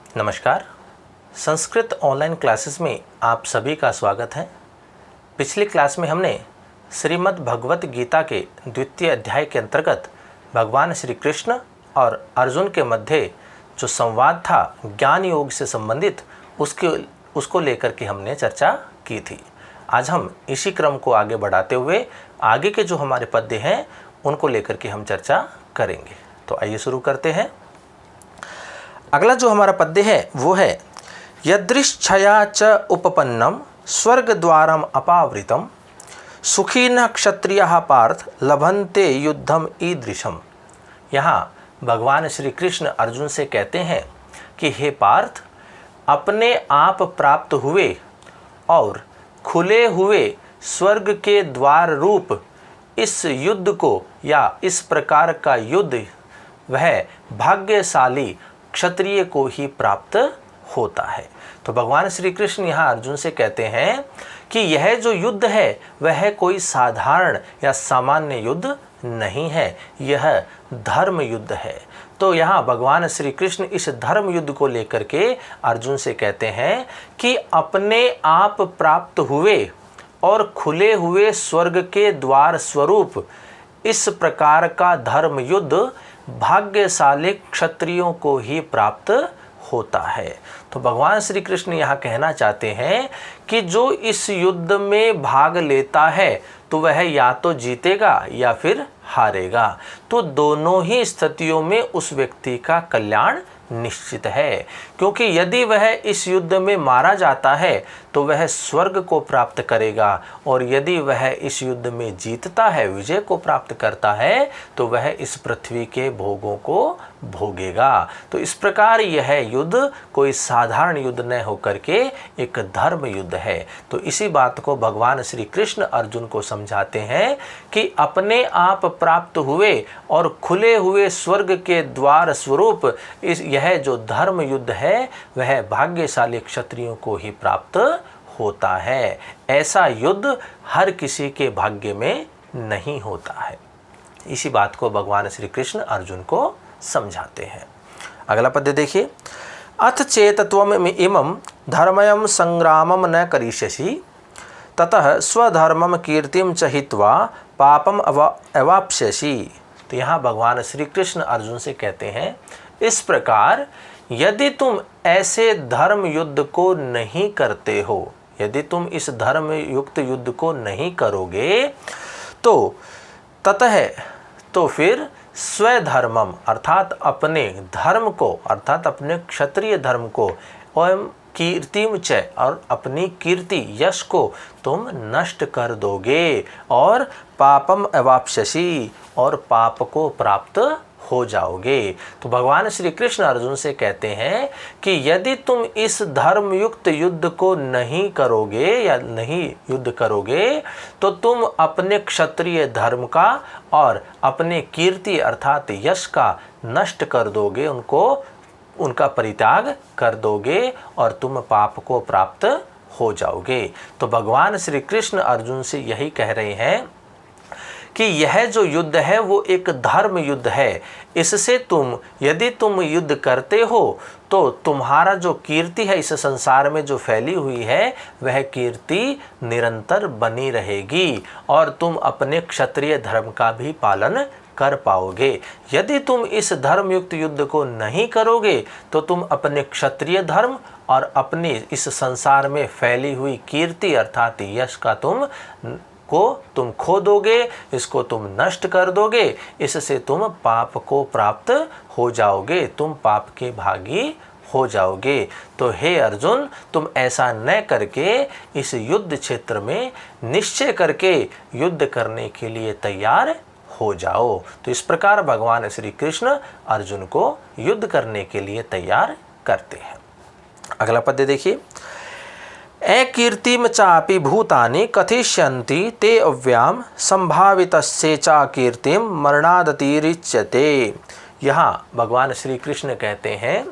नमस्कार। Sanskrit online classes में आप सभी का स्वागत है। पिछली क्लास में हमने श्रीमद् भगवत गीता के द्वितीय अध्याय के अंतर्गत भगवान श्री कृष्ण और अर्जुन के मध्य जो संवाद था ज्ञान योग से संबंधित उसको लेकर के हमने चर्चा की थी। आज हम इसी क्रम को आगे बढ़ाते हुए आगे के जो हमारे पद्य हैं उनको लेकर के हम चर्चा करेंगे। तो आइए शुरू करते हैं। अगला जो हमारा पद्य है वो है यदृच्छया च उपपन्नम स्वर्ग द्वारम अपावृतम सुखीन क्षत्रियः पार्थ लभन्ते युद्धम ईदृशम। यहाँ भगवान श्री कृष्ण अर्जुन से कहते हैं कि हे पार्थ, अपने आप प्राप्त हुए और खुले हुए स्वर्ग के द्वार रूप इस युद्ध को या इस प्रकार का युद्ध वह भाग्यशाली क्षत्रिय को ही प्राप्त होता है। तो भगवान श्री कृष्ण यहाँ अर्जुन से कहते हैं कि यह जो युद्ध है वह कोई साधारण या सामान्य युद्ध नहीं है, यह धर्म युद्ध है। तो यहाँ भगवान श्री कृष्ण इस धर्म युद्ध को लेकर के अर्जुन से कहते हैं कि अपने आप प्राप्त हुए और खुले हुए स्वर्ग के द्वार स्वरूप इस प्रकार का धर्म युद्ध भाग्यशाली क्षत्रियों को ही प्राप्त होता है। तो भगवान श्री कृष्ण यहाँ कहना चाहते हैं कि जो इस युद्ध में भाग लेता है तो वह या तो जीतेगा या फिर हारेगा। तो दोनों ही स्थितियों में उस व्यक्ति का कल्याण निश्चित है, क्योंकि यदि वह इस युद्ध में मारा जाता है तो वह स्वर्ग को प्राप्त करेगा और यदि वह इस युद्ध में जीतता है, विजय को प्राप्त करता है, तो वह इस पृथ्वी के भोगों को भोगेगा। तो इस प्रकार यह युद्ध कोई साधारण युद्ध न होकर के एक धर्म युद्ध है। तो इसी बात को भगवान श्री कृष्ण अर्जुन को समझाते हैं कि अपने आप प्राप्त हुए और खुले हुए स्वर्ग के द्वार स्वरूप यह जो धर्म युद्ध है वह भाग्यशाली क्षत्रियों को ही प्राप्त होता है। ऐसा युद्ध हर किसी के भाग्य में नहीं होता है। इसी बात को भगवान श्री कृष्ण अर्जुन को समझाते हैं। अगला पद्य देखिए। अथ चेत त्वम इमं धर्मयं संग्रामं न करिष्यसि ततः स्वधर्मं कीर्तिं च हित्वा पापम अवाप्स्यसि। तो यहाँ भगवान श्री कृष्ण अर्जुन से कहते हैं, इस प्रकार यदि तुम ऐसे धर्म युद्ध को नहीं करते हो, यदि तुम इस धर्म युक्त युद्ध को नहीं करोगे तो ततः तो फिर स्वधर्मम अर्थात अपने धर्म को अर्थात अपने क्षत्रिय धर्म को एवं कीर्तिम च और अपनी कीर्ति यश को तुम नष्ट कर दोगे और पापम अवाप्स्यसि और पाप को प्राप्त हो जाओगे। तो भगवान श्री कृष्ण अर्जुन से कहते हैं कि यदि तुम इस धर्म युक्त युद्ध को नहीं करोगे या नहीं युद्ध करोगे तो तुम अपने क्षत्रिय धर्म का और अपने कीर्ति अर्थात यश का नष्ट कर दोगे, उनका परित्याग कर दोगे और तुम पाप को प्राप्त हो जाओगे। तो भगवान श्री कृष्ण अर्जुन से यही कह रहे हैं कि यह जो युद्ध है वो एक धर्म युद्ध है। इससे यदि तुम युद्ध करते हो तो तुम्हारा जो कीर्ति है इस संसार में जो फैली हुई है वह कीर्ति निरंतर बनी रहेगी और तुम अपने क्षत्रिय धर्म का भी पालन कर पाओगे। यदि तुम इस धर्म युक्त युद्ध को नहीं करोगे तो तुम अपने क्षत्रिय धर्म और अपने इस संसार में फैली हुई कीर्ति अर्थात यश का तुम खो दोगे, इसको तुम नष्ट कर दोगे, इससे तुम पाप को प्राप्त हो जाओगे, तुम पाप के भागी हो जाओगे। तो हे अर्जुन, तुम ऐसा न करके इस युद्ध क्षेत्र में निश्चय करके युद्ध करने के लिए तैयार हो जाओ। तो इस प्रकार भगवान श्री कृष्ण अर्जुन को युद्ध करने के लिए तैयार करते हैं। अगला पद्य देखिए। अकीर्तिम चापि भूतानि कथिष्यन्ति ते अव्याम संभावितस्य चा कीर्तिम मरणादतिरिच्यते। यहाँ भगवान श्री कृष्ण कहते हैं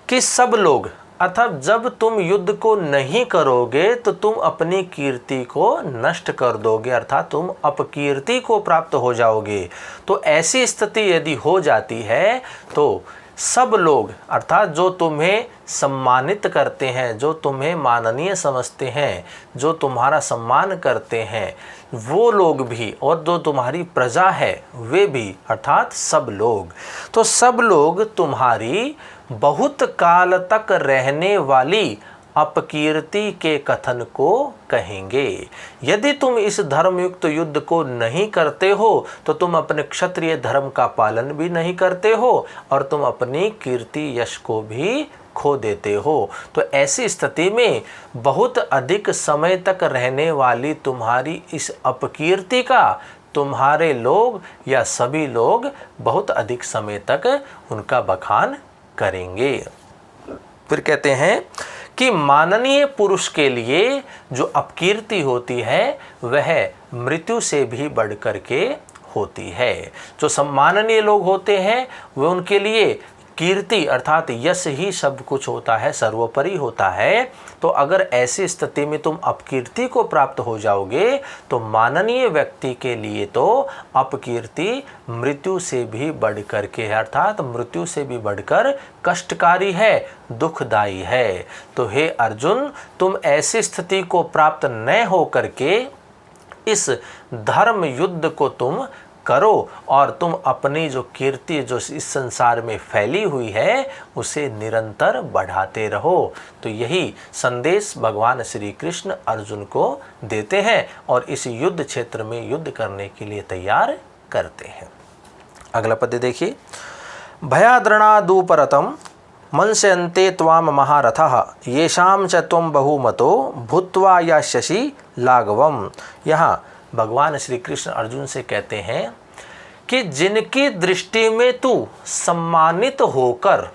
कि सब लोग अर्थात जब तुम युद्ध को नहीं करोगे तो तुम अपनी कीर्ति को नष्ट कर दोगे अर्थात तुम अपकीर्ति को प्राप्त हो जाओगे। तो ऐसी स्थिति यदि हो जाती है तो सब लोग अर्थात जो तुम्हें सम्मानित करते हैं, जो तुम्हें माननीय समझते हैं, जो तुम्हारा सम्मान करते हैं, वो लोग भी, और जो तुम्हारी प्रजा है वे भी, अर्थात सब लोग। तो सब लोग तुम्हारी बहुत काल तक रहने वाली अपकीर्ति के कथन को कहेंगे। यदि तुम इस धर्मयुक्त युद्ध को नहीं करते हो तो तुम अपने क्षत्रिय धर्म का पालन भी नहीं करते हो और तुम अपनी कीर्ति यश को भी खो देते हो। तो ऐसी स्थिति में बहुत अधिक समय तक रहने वाली तुम्हारी इस अपकीर्ति का तुम्हारे लोग या सभी लोग बहुत अधिक समय तक उनका बखान करेंगे। फिर कहते हैं कि माननीय पुरुष के लिए जो अपकीर्ति होती है वह मृत्यु से भी बढ़ कर के होती है। जो सम्माननीय लोग होते हैं वह उनके लिए कीर्ति अर्थात यश ही सब कुछ होता है, सर्वोपरि होता है। तो अगर ऐसी स्थिति में तुम अपकीर्ति को प्राप्त हो जाओगे तो माननीय व्यक्ति के लिए तो अपकीर्ति मृत्यु से भी बढ़कर के है, अर्थात मृत्यु से भी बढ़कर कष्टकारी है, दुखदायी है। तो हे अर्जुन, तुम ऐसी स्थिति को प्राप्त न हो करके इस धर्म युद्ध को तुम करो और तुम अपनी जो कीर्ति जो इस संसार में फैली हुई है उसे निरंतर बढ़ाते रहो। तो यही संदेश भगवान श्री कृष्ण अर्जुन को देते हैं और इस युद्ध क्षेत्र में युद्ध करने के लिए तैयार करते हैं। अगला पद्य देखिए। भयाद्रणादुपरतम मंस्यन्ते त्वाम महारथः येषां च त्वं बहुमतो भूत्वा यास्यसि लाघवम्। यहाँ भगवान श्री कृष्ण अर्जुन से कहते हैं कि जिनकी दृष्टि में तू सम्मानित होकर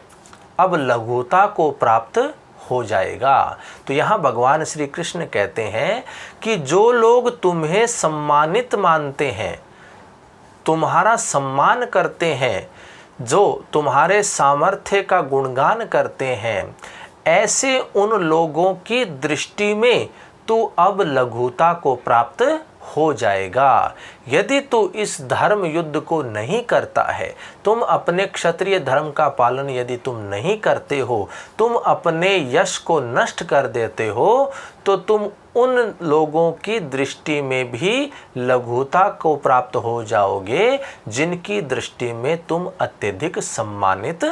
अब लघुता को प्राप्त हो जाएगा। तो यहाँ भगवान श्री कृष्ण कहते हैं कि जो लोग तुम्हें सम्मानित मानते हैं, तुम्हारा सम्मान करते हैं, जो तुम्हारे सामर्थ्य का गुणगान करते हैं, ऐसे उन लोगों की दृष्टि में तू अब लघुता को प्राप्त हो जाएगा। यदि तू इस धर्म युद्ध को नहीं करता है, तुम अपने क्षत्रिय धर्म का पालन यदि तुम नहीं करते हो, तुम अपने यश को नष्ट कर देते हो, तो तुम उन लोगों की दृष्टि में भी लघुता को प्राप्त हो जाओगे जिनकी दृष्टि में तुम अत्यधिक सम्मानित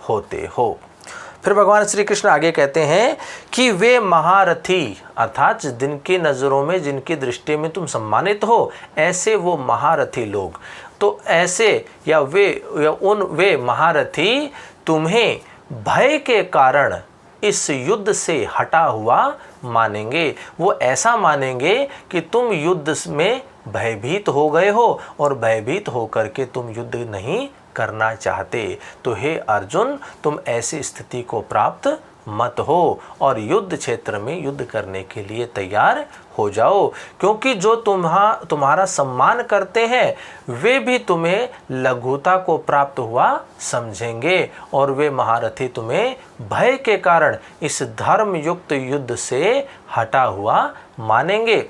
होते हो। फिर भगवान श्री कृष्ण आगे कहते हैं कि वे महारथी अर्थात जिनकी नज़रों में जिनकी दृष्टि में तुम सम्मानित हो, ऐसे वो महारथी लोग, तो ऐसे वे महारथी तुम्हें भय के कारण इस युद्ध से हटा हुआ मानेंगे। वो ऐसा मानेंगे कि तुम युद्ध में भयभीत हो गए हो और भयभीत होकर के तुम युद्ध नहीं करना चाहते। तो हे अर्जुन, तुम ऐसी स्थिति को प्राप्त मत हो और युद्ध क्षेत्र में युद्ध करने के लिए तैयार हो जाओ, क्योंकि जो तुम्हारा सम्मान करते हैं वे भी तुम्हें लघुता को प्राप्त हुआ समझेंगे और वे महारथी तुम्हें भय के कारण इस धर्म युक्त युद्ध से हटा हुआ मानेंगे।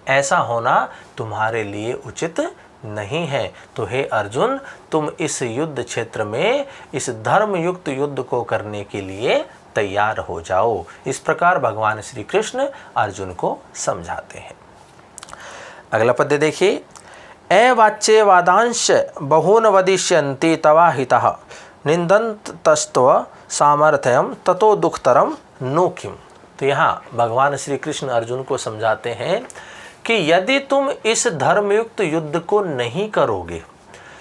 ऐसा होना तुम्हारे लिए उचित नहीं है। तो हे अर्जुन, तुम इस युद्ध क्षेत्र में इस धर्म युक्त युद्ध को करने के लिए तैयार हो जाओ। इस प्रकार भगवान श्री कृष्ण अर्जुन को समझाते हैं। अगला पद्य देखिए। एवाच्ये वादांश बहून वदिष्यन्ति तवा हितः निंदन्तस्तव सामर्थ्यम ततो दुखतरम नु किम। तो यहाँ भगवान श्री कृष्ण अर्जुन को समझाते हैं कि यदि तुम इस धर्मयुक्त युद्ध को नहीं करोगे,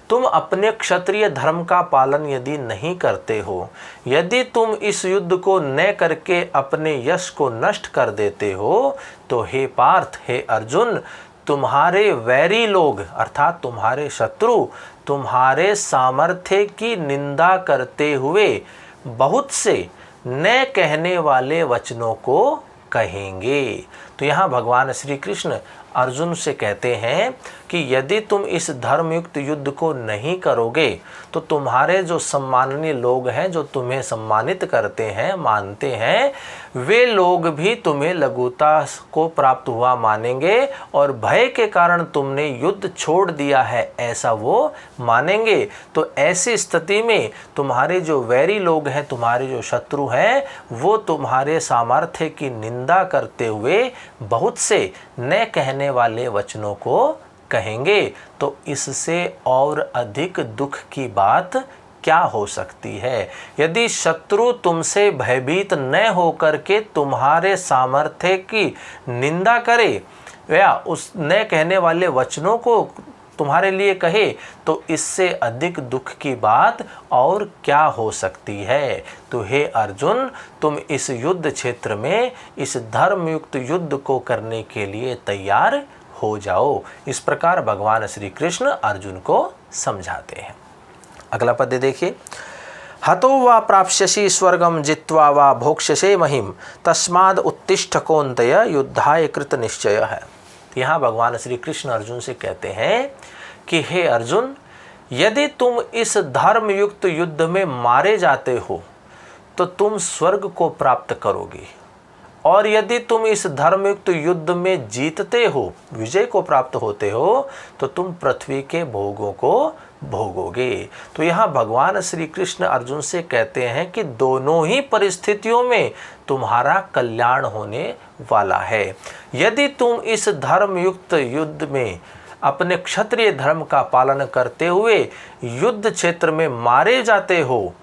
तुम अपने क्षत्रिय धर्म का पालन यदि नहीं करते हो, यदि तुम इस युद्ध को न करके अपने यश को नष्ट कर देते हो, तो हे पार्थ, हे अर्जुन, तुम्हारे वैरी लोग अर्थात तुम्हारे शत्रु तुम्हारे सामर्थ्य की निंदा करते हुए बहुत से न कहने वाले वचनों को कहेंगे। तो यहाँ भगवान श्री कृष्ण अर्जुन से कहते हैं कि यदि तुम इस धर्मयुक्त युद्ध को नहीं करोगे तो तुम्हारे जो सम्माननीय लोग हैं, जो तुम्हें सम्मानित करते हैं, मानते हैं, वे लोग भी तुम्हें लघुता को प्राप्त हुआ मानेंगे और भय के कारण तुमने युद्ध छोड़ दिया है ऐसा वो मानेंगे। तो ऐसी स्थिति में तुम्हारे जो वैरी लोग हैं, तुम्हारे जो शत्रु हैं, वो तुम्हारे सामर्थ्य की निंदा करते हुए बहुत से न कहने वाले वचनों को कहेंगे। तो इससे और अधिक दुख की बात क्या हो सकती है। यदि शत्रु तुमसे भयभीत न होकर के तुम्हारे सामर्थ्य की निंदा करे या उस न कहने वाले वचनों को तुम्हारे लिए कहे, तो इससे अधिक दुख की बात और क्या हो सकती है। तो हे अर्जुन, तुम इस युद्ध क्षेत्र में इस धर्मयुक्त युद्ध को करने के लिए तैयार हो जाओ। इस प्रकार भगवान श्री कृष्ण अर्जुन को समझाते हैं। अगला पद देखिए, हतो वा प्राप्स्यसि स्वर्गम जित्वा वा भोक्ष्यसे महिम तस्माद् उत्तिष्ठ कौन्तेय युद्धाय कृत निश्चय है। यहाँ भगवान श्री कृष्ण अर्जुन से कहते हैं कि हे अर्जुन, यदि तुम इस धर्मयुक्त युद्ध में मारे जाते हो तो तुम स्वर्ग को प्राप्त करोगे, और यदि तुम इस धर्मयुक्त युद्ध में जीतते हो, विजय को प्राप्त होते हो, तो तुम पृथ्वी के भोगों को भोगोगे। तो यहाँ भगवान श्री कृष्ण अर्जुन से कहते हैं कि दोनों ही परिस्थितियों में तुम्हारा कल्याण होने वाला है। यदि तुम इस धर्मयुक्त युद्ध में अपने क्षत्रिय धर्म का पालन करते हुए युद्ध क्षेत्र में मारे जाते हो,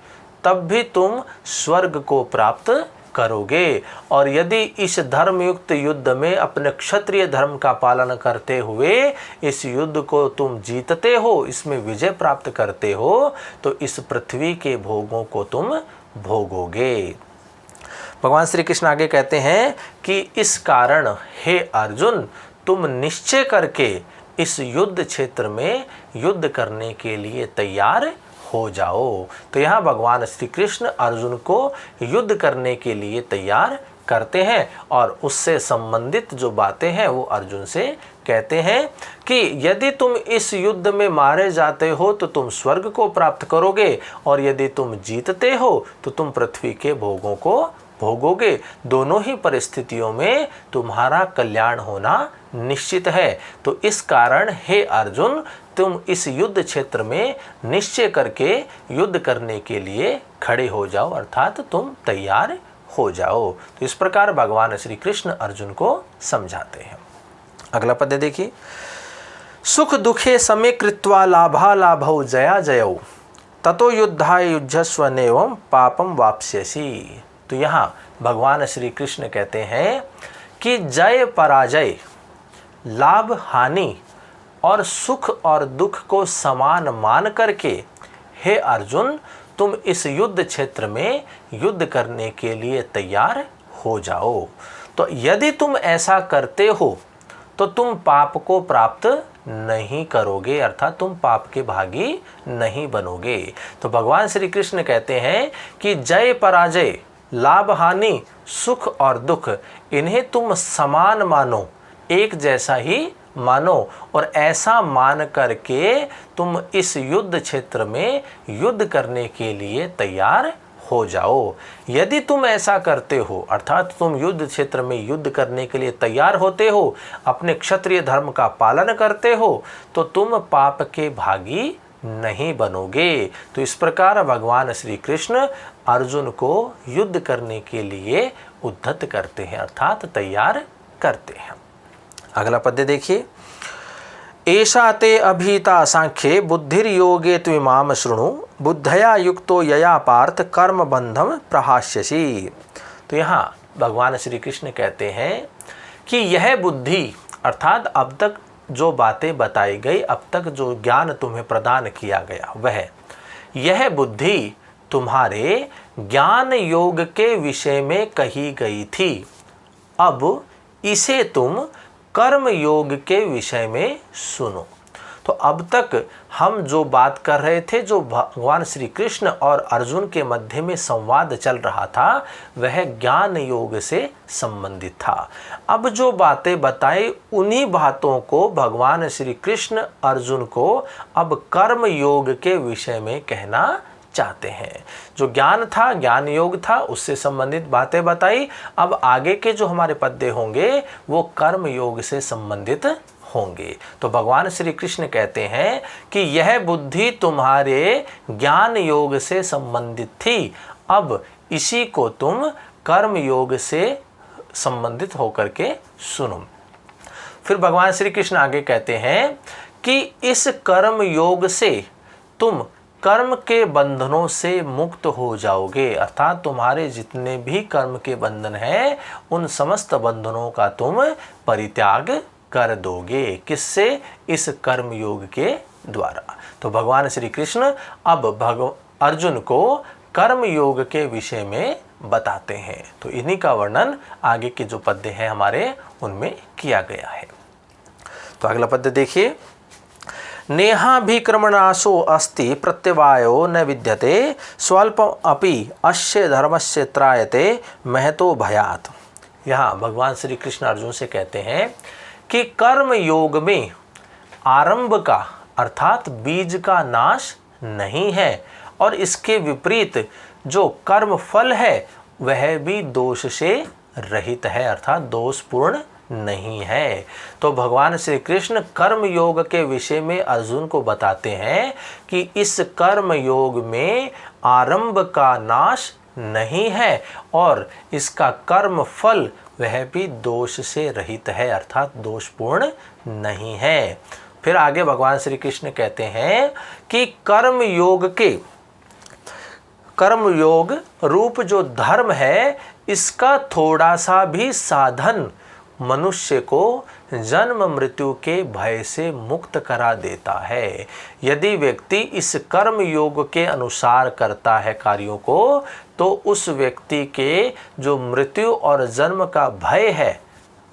तब भी तुम स्वर्ग को प्राप्त करोगे, और यदि इस धर्मयुक्त युद्ध में अपने क्षत्रिय धर्म का पालन करते हुए इस युद्ध को तुम जीतते हो, इसमें विजय प्राप्त करते हो, तो इस पृथ्वी के भोगों को तुम भोगोगे। भगवान श्री कृष्ण आगे कहते हैं कि इस कारण हे अर्जुन, तुम निश्चय करके इस युद्ध क्षेत्र में युद्ध करने के लिए तैयार हो जाओ। तो यहाँ भगवान श्री कृष्ण अर्जुन को युद्ध करने के लिए तैयार करते हैं, और उससे संबंधित जो बातें हैं वो अर्जुन से कहते हैं कि यदि तुम इस युद्ध में मारे जाते हो तो तुम स्वर्ग को प्राप्त करोगे, और यदि तुम जीतते हो तो तुम पृथ्वी के भोगों को भोगोगे। दोनों ही परिस्थितियों में तुम्हारा कल्याण होना निश्चित है। तो इस कारण हे अर्जुन, तुम इस युद्ध क्षेत्र में निश्चय करके युद्ध करने के लिए खड़े हो जाओ, अर्थात तुम तैयार हो जाओ। तो इस प्रकार भगवान श्री कृष्ण अर्जुन को समझाते हैं। अगला पद देखिए, सुख दुखे समे कृत्वा लाभा लाभौ जया जयौ ततो युद्धाय युज्यस्व नैवं पापम वाप्स्यसि। तो यहाँ भगवान श्री कृष्ण कहते हैं कि जय पराजय, लाभ हानि और सुख और दुख को समान मान करके हे अर्जुन, तुम इस युद्ध क्षेत्र में युद्ध करने के लिए तैयार हो जाओ। तो यदि तुम ऐसा करते हो तो तुम पाप को प्राप्त नहीं करोगे, अर्थात तुम पाप के भागी नहीं बनोगे। तो भगवान श्री कृष्ण कहते हैं कि जय पराजय, लाभ हानि, सुख और दुख, इन्हें तुम समान मानो, एक जैसा ही मानो, और ऐसा मान करके तुम इस युद्ध क्षेत्र में युद्ध करने के लिए तैयार हो जाओ। यदि तुम ऐसा करते हो, अर्थात तुम युद्ध क्षेत्र में युद्ध करने के लिए तैयार होते हो, अपने क्षत्रिय धर्म का पालन करते हो, तो तुम पाप के भागी नहीं बनोगे। तो इस प्रकार भगवान श्री कृष्ण अर्जुन को युद्ध करने के लिए उद्धत करते हैं, अर्थात तैयार करते हैं। अगला पद्य देखिए, एषा ते अभीता सांख्ये बुद्धिर्योगे त्विमाम शृणु बुद्धया युक्तो यया पार्थ कर्म बंधम प्रहास्यसि। तो यहाँ भगवान श्री कृष्ण कहते हैं कि यह बुद्धि, अर्थात अब तक जो बातें बताई गई, अब तक जो ज्ञान तुम्हें प्रदान किया गया, वह यह बुद्धि तुम्हारे ज्ञान योग के विषय में कही गई थी। अब इसे तुम कर्म योग के विषय में सुनो। तो अब तक हम जो बात कर रहे थे, जो भगवान श्री कृष्ण और अर्जुन के मध्य में संवाद चल रहा था, वह ज्ञान योग से संबंधित था। अब जो बातें बताई, उन्हीं बातों को भगवान श्री कृष्ण अर्जुन को अब कर्म योग के विषय में कहना चाहते हैं। जो ज्ञान था, ज्ञान योग था, उससे संबंधित बातें बताई। अब आगे के जो हमारे पद्य होंगे वो कर्म योग से संबंधित होंगे। तो भगवान श्री कृष्ण कहते हैं कि यह बुद्धि तुम्हारे ज्ञान योग से संबंधित थी, अब इसी को तुम कर्म योग से संबंधित होकर के सुनो। फिर भगवान श्री कृष्ण आगे कहते हैं कि इस कर्म योग से तुम कर्म के बंधनों से मुक्त हो जाओगे, अर्थात तुम्हारे जितने भी कर्म के बंधन हैं उन समस्त बंधनों का तुम परित्याग कर दोगे। किससे? इस कर्म योग के द्वारा। तो भगवान श्री कृष्ण अब अर्जुन को कर्म योग के विषय में बताते हैं। तो इन्हीं का वर्णन आगे के जो पद्य हैं हमारे उनमें किया गया है। तो अगला पद्य देखिए। नेहाभिक्रमणाशो अस्ति प्रत्यवायो न विद्यते स्वल्पम अपि अस्य धर्मस्य त्रायते महतो भयात्। यहाँ भगवान श्री कृष्ण अर्जुन से कहते हैं कि कर्म योग में आरंभ का अर्थात बीज का नाश नहीं है, और इसके विपरीत जो कर्म फल है वह भी दोष से रहित है, अर्थात दोषपूर्ण नहीं है। तो भगवान श्री कृष्ण कर्म योग के विषय में अर्जुन को बताते हैं कि इस कर्म योग में आरंभ का नाश नहीं है, और इसका कर्म फल वह भी दोष से रहित है, अर्थात दोषपूर्ण नहीं है। फिर आगे भगवान श्री कृष्ण कहते हैं कि कर्म योग रूप जो धर्म है, इसका थोड़ा सा भी साधन मनुष्य को जन्म मृत्यु के भय से मुक्त करा देता है। यदि व्यक्ति इस कर्म योग के अनुसार करता है कार्यों को, तो उस व्यक्ति के जो मृत्यु और जन्म का भय है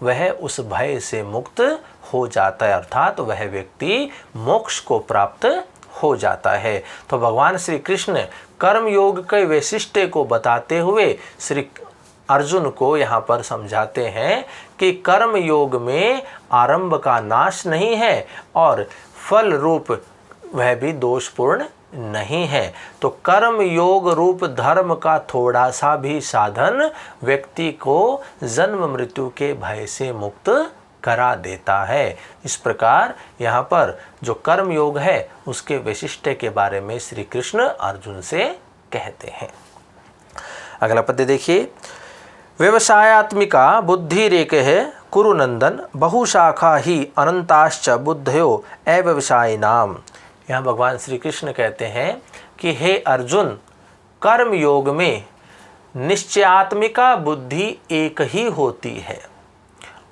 वह उस भय से मुक्त हो जाता है, अर्थात वह व्यक्ति मोक्ष को प्राप्त हो जाता है। तो भगवान श्री कृष्ण कर्म योग के वैशिष्ट्य को बताते हुए श्री अर्जुन को यहाँ पर समझाते हैं कि कर्म योग में आरंभ का नाश नहीं है और फल रूप वह भी दोषपूर्ण नहीं है। तो कर्म योग रूप धर्म का थोड़ा सा भी साधन व्यक्ति को जन्म मृत्यु के भय से मुक्त करा देता है। इस प्रकार यहाँ पर जो कर्म योग है उसके वैशिष्ट्य के बारे में श्री कृष्ण अर्जुन से कहते हैं। अगला पद्य देखिए। व्यवसायात्मिका बुद्धिरेक है कुरु नंदन बहुशाखा ही अनंताश्च बुद्धयो अव्यवसायिनाम। यहाँ भगवान श्री कृष्ण कहते हैं कि हे अर्जुन, कर्म योग में निश्चयात्मिका बुद्धि एक ही होती है,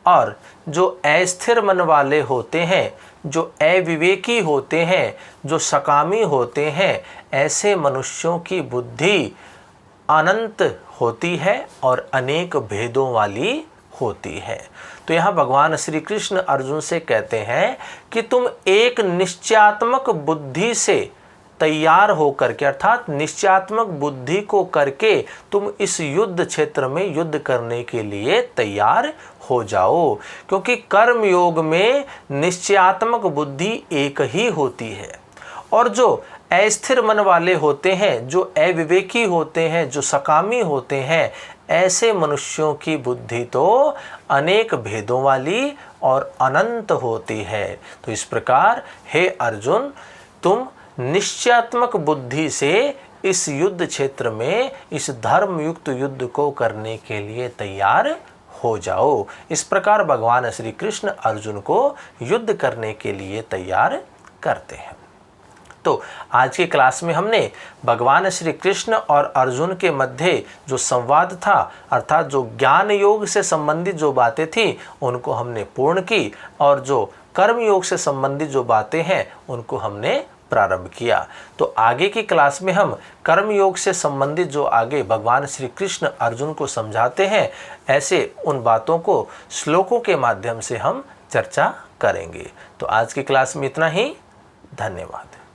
और जो अस्थिर मन वाले होते हैं, जो अविवेकी होते हैं, जो सकामी होते हैं, ऐसे मनुष्यों की बुद्धि अनंत होती है और अनेक भेदों वाली होती है। तो यहाँ भगवान श्री कृष्ण अर्जुन से कहते हैं कि तुम एक निश्चयात्मक बुद्धि से तैयार होकर के, अर्थात निश्चयात्मक बुद्धि को करके तुम इस युद्ध क्षेत्र में युद्ध करने के लिए तैयार हो जाओ, क्योंकि कर्म योग में निश्चयात्मक बुद्धि एक ही होती है, और जो अस्थिर मन वाले होते हैं, जो अविवेकी होते हैं, जो सकामी होते हैं, ऐसे मनुष्यों की बुद्धि तो अनेक भेदों वाली और अनंत होती है। तो इस प्रकार हे अर्जुन, तुम निश्चयात्मक बुद्धि से इस युद्ध क्षेत्र में इस धर्मयुक्त युद्ध को करने के लिए तैयार हो जाओ। इस प्रकार भगवान श्री कृष्ण अर्जुन को युद्ध करने के लिए तैयार करते हैं। तो आज की क्लास में हमने भगवान श्री कृष्ण और अर्जुन के मध्य जो संवाद था, अर्थात जो ज्ञान योग से संबंधित जो बातें थी उनको हमने पूर्ण की, और जो कर्म योग से संबंधित जो बातें हैं उनको हमने प्रारंभ किया। तो आगे की क्लास में हम कर्म योग से संबंधित जो आगे भगवान श्री कृष्ण अर्जुन को समझाते हैं, ऐसे उन बातों को श्लोकों के माध्यम से हम चर्चा करेंगे। तो आज की क्लास में इतना ही। धन्यवाद।